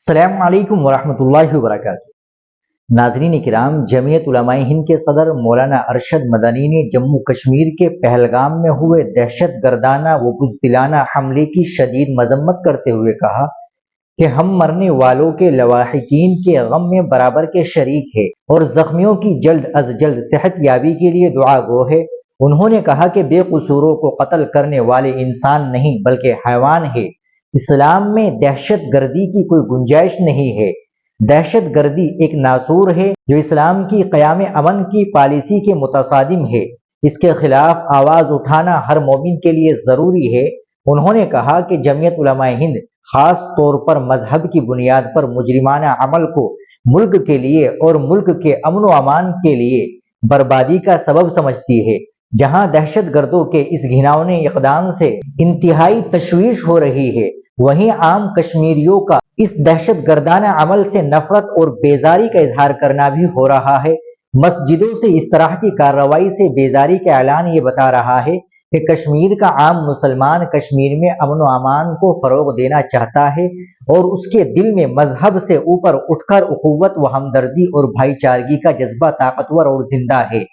السلام علیکم ورحمۃ اللہ وبرکاتہ۔ ناظرین کرام، جمعیت علماء ہند کے صدر مولانا ارشد مدنی نے جموں کشمیر کے پہلگام میں ہوئے دہشت گردانہ و بزدلانہ حملے کی شدید مذمت کرتے ہوئے کہا کہ ہم مرنے والوں کے لواحقین کے غم میں برابر کے شریک ہیں اور زخمیوں کی جلد از جلد صحت یابی کے لیے دعا گو ہے۔ انہوں نے کہا کہ بے قصوروں کو قتل کرنے والے انسان نہیں بلکہ حیوان ہیں۔ اسلام میں دہشت گردی کی کوئی گنجائش نہیں ہے۔ دہشت گردی ایک ناسور ہے جو اسلام کی قیام امن کی پالیسی کے متصادم ہے۔ اس کے خلاف آواز اٹھانا ہر مومن کے لیے ضروری ہے۔ انہوں نے کہا کہ جمعیت علماء ہند خاص طور پر مذہب کی بنیاد پر مجرمانہ عمل کو ملک کے لیے اور ملک کے امن و امان کے لیے بربادی کا سبب سمجھتی ہے۔ جہاں دہشت گردوں کے اس گھناؤنے اقدام سے انتہائی تشویش ہو رہی ہے، وہیں عام کشمیریوں کا اس دہشت گردانہ عمل سے نفرت اور بیزاری کا اظہار کرنا بھی ہو رہا ہے۔ مسجدوں سے اس طرح کی کارروائی سے بیزاری کا اعلان یہ بتا رہا ہے کہ کشمیر کا عام مسلمان کشمیر میں امن و امان کو فروغ دینا چاہتا ہے اور اس کے دل میں مذہب سے اوپر اٹھ کر اخوت و ہمدردی اور بھائی چارگی کا جذبہ طاقتور اور زندہ ہے۔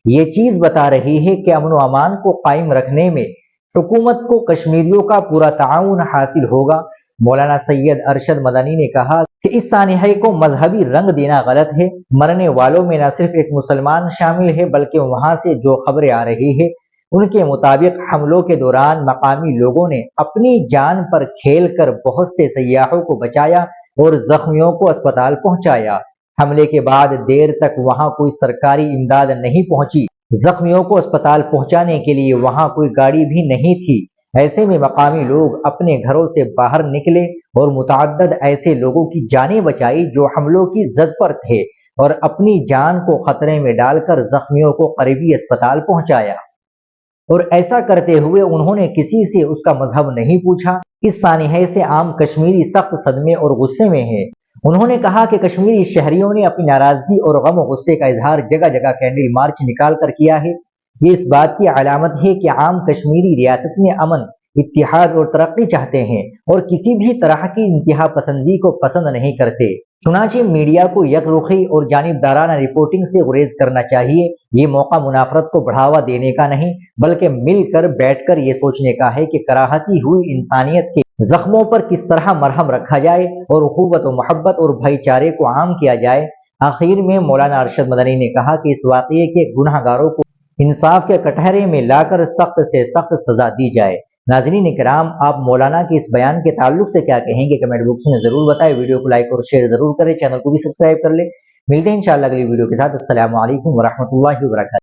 یہ چیز بتا رہی ہے کہ امن و امان کو قائم رکھنے میں حکومت کو کشمیریوں کا پورا تعاون حاصل ہوگا۔ مولانا سید ارشد مدنی نے کہا کہ اس سانحے کو مذہبی رنگ دینا غلط ہے۔ مرنے والوں میں نہ صرف ایک مسلمان شامل ہے بلکہ وہاں سے جو خبریں آ رہی ہے ان کے مطابق حملوں کے دوران مقامی لوگوں نے اپنی جان پر کھیل کر بہت سے سیاحوں کو بچایا اور زخمیوں کو اسپتال پہنچایا۔ حملے کے بعد دیر تک وہاں کوئی سرکاری امداد نہیں پہنچی۔ زخمیوں کو اسپتال پہنچانے کے لیے وہاں کوئی گاڑی بھی نہیں تھی۔ ایسے میں مقامی لوگ اپنے گھروں سے باہر نکلے اور متعدد ایسے لوگوں کی جانیں بچائی جو حملوں کی زد پر تھے اور اپنی جان کو خطرے میں ڈال کر زخمیوں کو قریبی اسپتال پہنچایا۔ اور ایسا کرتے ہوئے انہوں نے کسی سے اس کا مذہب نہیں پوچھا۔ اس سانحے سے عام کشمیری سخت صدمے اور غصے میں ہیں۔ انہوں نے کہا کہ کشمیری شہریوں نے اپنی ناراضگی اور غم و غصے کا اظہار جگہ جگہ کینڈل مارچ نکال کر کیا ہے۔ یہ اس بات کی علامت ہے کہ عام کشمیری ریاست میں امن، اتحاد اور ترقی چاہتے ہیں اور کسی بھی طرح کی انتہا پسندی کو پسند نہیں کرتے۔ چنانچہ میڈیا کو یک رخی اور جانبدارانہ رپورٹنگ سے گریز کرنا چاہیے۔ یہ موقع منافرت کو بڑھاوا دینے کا نہیں بلکہ مل کر بیٹھ کر یہ سوچنے کا ہے کہ کراہتی ہوئی انسانیت کے زخموں پر کس طرح مرہم رکھا جائے اور اخوت و محبت اور بھائی چارے کو عام کیا جائے۔ آخر میں مولانا ارشد مدنی نے کہا کہ اس واقعے کے گناہ گاروں کو انصاف کے کٹہرے میں لا کر سخت سے سخت سزا دی جائے۔ ناظرین کرام، آپ مولانا کے اس بیان کے تعلق سے کیا کہیں گے کمنٹ باکس میں ضرور بتائیں۔ ویڈیو کو لائک اور شیئر ضرور کریں، چینل کو بھی سبسکرائب کر لیں۔ ملتے ہیں انشاءاللہ اگلی ویڈیو کے ساتھ۔ السلام علیکم ورحمۃ اللہ وبرکاتہ۔